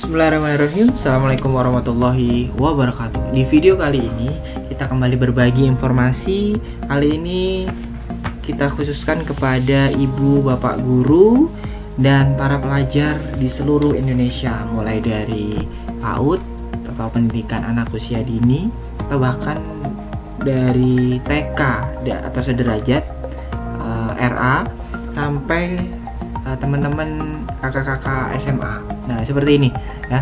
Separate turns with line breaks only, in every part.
Bismillahirrahmanirrahim. Assalamualaikum warahmatullahi wabarakatuh. Di video kali ini kita kembali berbagi informasi. Kali ini kita khususkan kepada ibu, bapak guru, dan para pelajar di seluruh Indonesia, mulai dari PAUD atau pendidikan anak usia dini, atau bahkan dari TK atau sederajat, RA, sampai teman-teman kakak-kakak SMA. Nah, seperti ini ya.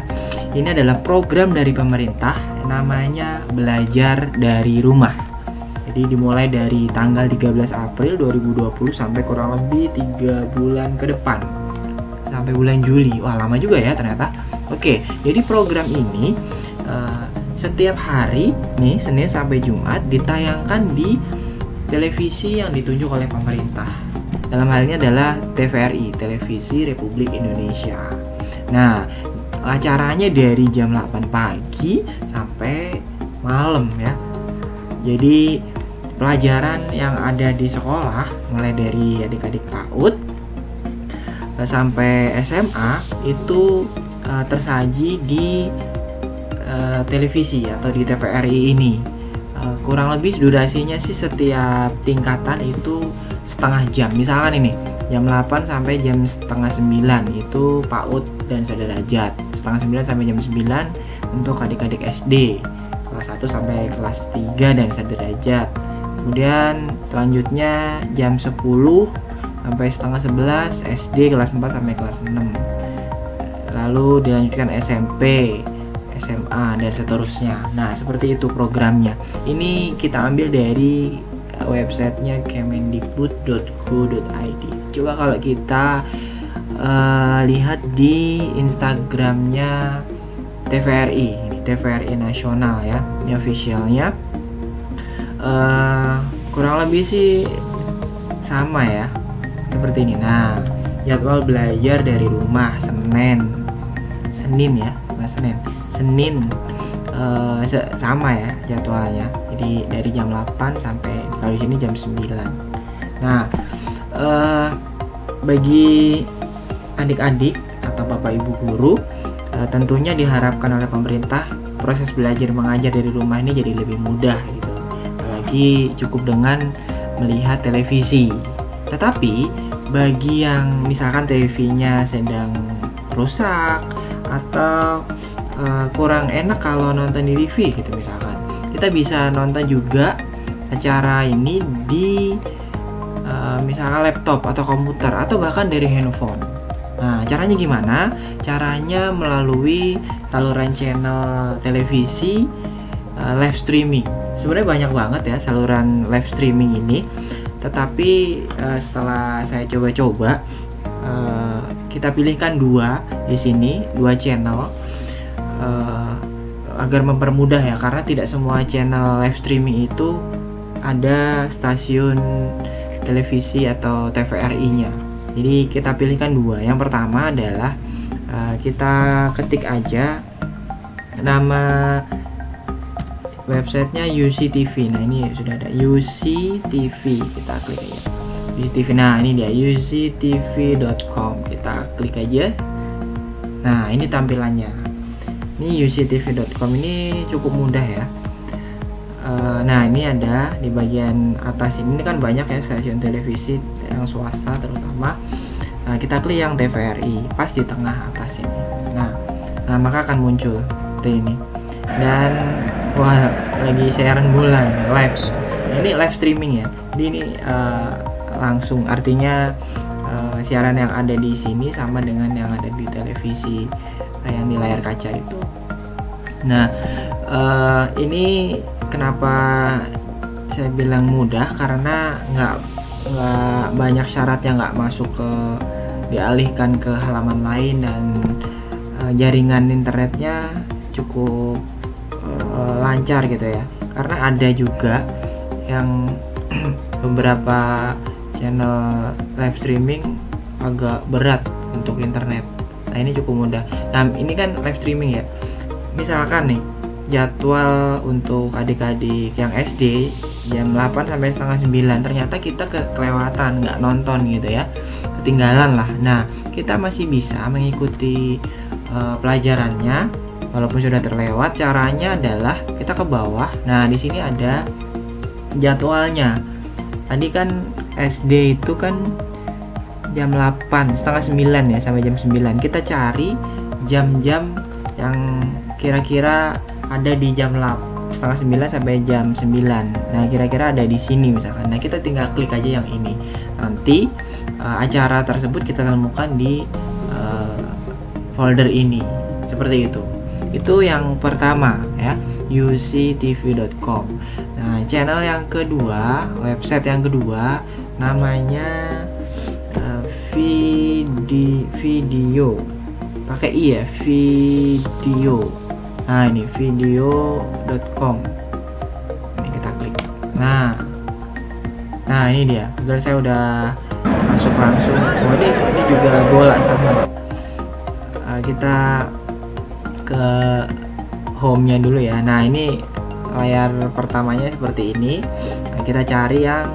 Ini adalah program dari pemerintah, namanya Belajar dari Rumah. Jadi dimulai dari tanggal 13 April 2020 sampai kurang lebih 3 bulan ke depan, sampai bulan Juli. Wah, lama juga ya ternyata. Oke, jadi program ini setiap hari nih, Senin sampai Jumat, ditayangkan di televisi yang ditunjuk oleh pemerintah. Dalam hal ini adalah TVRI, Televisi Republik Indonesia. Nah, acaranya dari jam 8 pagi sampai malam ya. Jadi pelajaran yang ada di sekolah, mulai dari adik-adik PAUD sampai SMA, itu tersaji di televisi atau di TVRI ini. Kurang lebih durasinya sih setiap tingkatan itu setengah jam. Misalkan ini jam 8 sampai jam setengah 9 itu PAUD dan sederajat, setengah 9 sampai jam 9 untuk adik-adik SD kelas 1 sampai kelas 3 dan sederajat. Kemudian selanjutnya jam 10 sampai setengah 11 SD kelas 4 sampai kelas 6. Lalu dilanjutkan SMP, SMA, dan seterusnya. Nah, seperti itu programnya. Ini kita ambil dari websitenya kemendikbud.go.id. Coba kalau kita lihat di Instagramnya TVRI, ini TVRI Nasional ya, ini officialnya. Kurang lebih sih sama ya, seperti ini. Nah, jadwal belajar dari rumah Senin ya, Senin sama ya jadwalnya. Jadi dari jam 8 sampai kalau di sini jam 9. Nah, bagi adik-adik atau bapak ibu guru, tentunya diharapkan oleh pemerintah proses belajar mengajar dari rumah ini jadi lebih mudah gitu. Apalagi cukup dengan melihat televisi. Tetapi bagi yang misalkan TV-nya sedang rusak atau kurang enak kalau nonton di TV gitu misalkan, kita bisa nonton juga acara ini di misalkan laptop atau komputer atau bahkan dari handphone. Nah, caranya gimana? Caranya melalui saluran channel televisi live streaming. Sebenarnya banyak banget ya saluran live streaming ini, tetapi setelah saya coba-coba, kita pilihkan dua di sini, dua channel agar mempermudah ya, karena tidak semua channel live streaming itu ada stasiun televisi atau TVRI-nya. Jadi kita pilihkan dua. Yang pertama adalah kita ketik aja nama websitenya UCTV. Nah, ini sudah ada UCTV, kita klik aja UCTV. Nah, ini dia uctv.com, kita klik aja. Nah, ini tampilannya. Ini uctv.com, ini cukup mudah ya. Nah, ini ada di bagian atas ini kan banyak ya stasiun televisi yang swasta terutama. Nah, kita klik yang TVRI pas di tengah atas ini. Nah, maka akan muncul seperti ini. Dan wah, lagi siaran bulan live. Ini live streaming ya. Jadi ini langsung, artinya siaran yang ada di sini sama dengan yang ada di televisi yang di layar kaca itu. Nah, ini kenapa saya bilang mudah, karena nggak banyak syaratnya, nggak masuk ke dialihkan ke halaman lain, dan jaringan internetnya cukup lancar gitu ya. Karena ada juga yang beberapa channel live streaming agak berat untuk internet. Nah, ini cukup mudah. Nah, ini kan live streaming ya. Misalkan nih jadwal untuk adik-adik yang SD jam 8 sampai setengah 9, ternyata kita kelewatan, nggak nonton gitu ya, ketinggalan lah. Nah, kita masih bisa mengikuti pelajarannya walaupun sudah terlewat. Caranya adalah kita ke bawah. Nah, di sini ada jadwalnya. Tadi kan SD itu kan jam 8, setengah 9 ya, sampai jam 9. Kita cari jam-jam yang kira-kira ada di jam setengah 9 sampai jam 9. Nah, kira-kira ada di sini misalkan. Nah, kita tinggal klik aja yang ini. Nanti acara tersebut kita temukan di folder ini. Seperti itu. Itu yang pertama ya, uctv.com. Nah, channel yang kedua, website yang kedua namanya video. Pakai i ya, video. Nah, ini video.com. Ini kita klik. Nah, ini dia. Kebetulan saya udah masuk langsung. Oh, ini juga bola sama. Kita ke home-nya dulu ya. Nah, ini layar pertamanya seperti ini. Nah, kita cari yang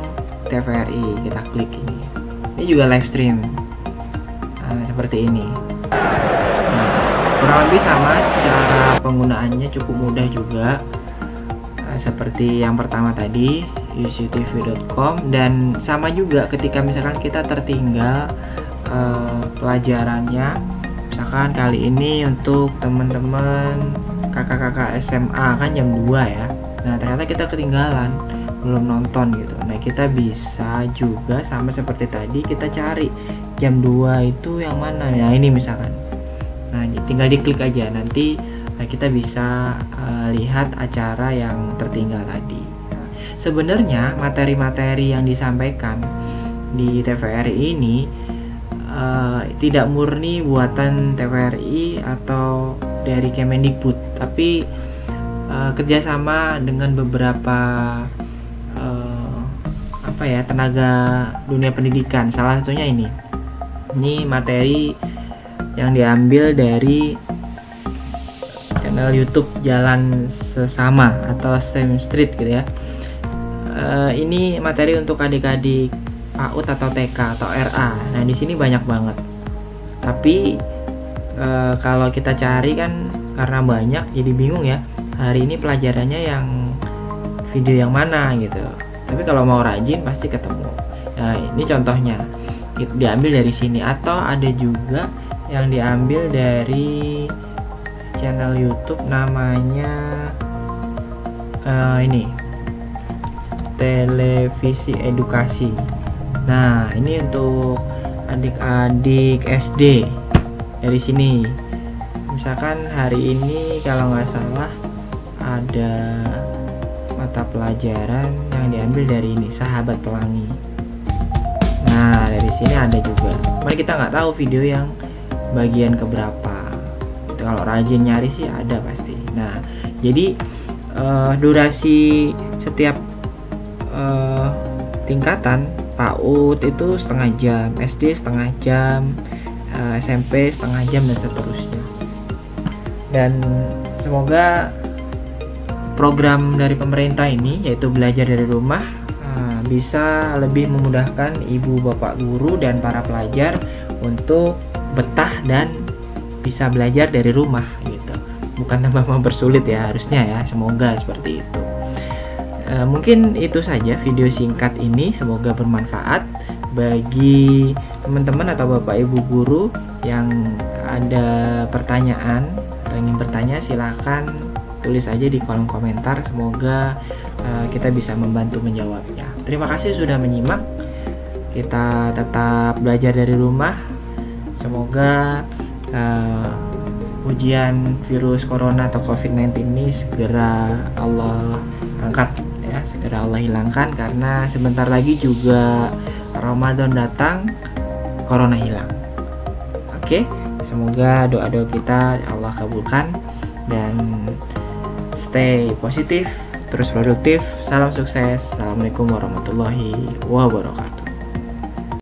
TVRI. Kita klik ini. Ini juga live stream. Nah, seperti ini. Kurang lebih sama, cara penggunaannya cukup mudah juga, seperti yang pertama tadi, uctv.com. Dan sama juga ketika misalkan kita tertinggal pelajarannya, misalkan kali ini untuk teman-teman kakak-kakak SMA kan jam 2 ya. Nah, ternyata kita ketinggalan, belum nonton gitu. Nah, kita bisa juga sama seperti tadi, kita cari jam 2 itu yang mana. Nah, ini misalkan. Nah, tinggal diklik aja, nanti kita bisa lihat acara yang tertinggal tadi. Nah, sebenarnya materi-materi yang disampaikan di TVRI ini tidak murni buatan TVRI atau dari Kemendikbud, tapi kerjasama dengan beberapa tenaga dunia pendidikan. Salah satunya ini materi yang diambil dari channel YouTube Jalan Sesama atau Same Street gitu ya. Ini materi untuk adik-adik PAUD atau TK atau RA. Nah, di sini banyak banget. Tapi kalau kita cari kan karena banyak jadi bingung ya. Hari ini pelajarannya yang video yang mana gitu. Tapi kalau mau rajin pasti ketemu. Nah, ini contohnya diambil dari sini, atau ada juga yang diambil dari channel YouTube namanya ini Televisi Edukasi. Nah, ini untuk adik-adik SD dari sini. Misalkan hari ini kalau nggak salah ada mata pelajaran yang diambil dari ini, Sahabat Pelangi. Nah, dari sini ada juga. Mari kita nggak tahu video yang bagian keberapa. Kalau rajin nyari sih ada pasti. Nah, jadi durasi setiap tingkatan PAUD itu setengah jam, SD setengah jam, SMP setengah jam, dan seterusnya. Dan semoga program dari pemerintah ini, yaitu belajar dari rumah, bisa lebih memudahkan ibu bapak guru dan para pelajar untuk betah dan bisa belajar dari rumah gitu. Bukan tambah mempersulit ya, harusnya ya, semoga seperti itu. Mungkin itu saja video singkat ini, semoga bermanfaat bagi teman-teman atau bapak ibu guru yang ada pertanyaan atau ingin bertanya. Silahkan tulis aja di kolom komentar, semoga kita bisa membantu menjawabnya. Terima kasih sudah menyimak. Kita tetap belajar dari rumah. Semoga ujian virus corona atau COVID-19 ini segera Allah angkat ya, segera Allah hilangkan, karena sebentar lagi juga Ramadan datang, corona hilang. Oke, semoga doa-doa kita Allah kabulkan, dan stay positif, terus produktif. Salam sukses. Assalamualaikum warahmatullahi wabarakatuh.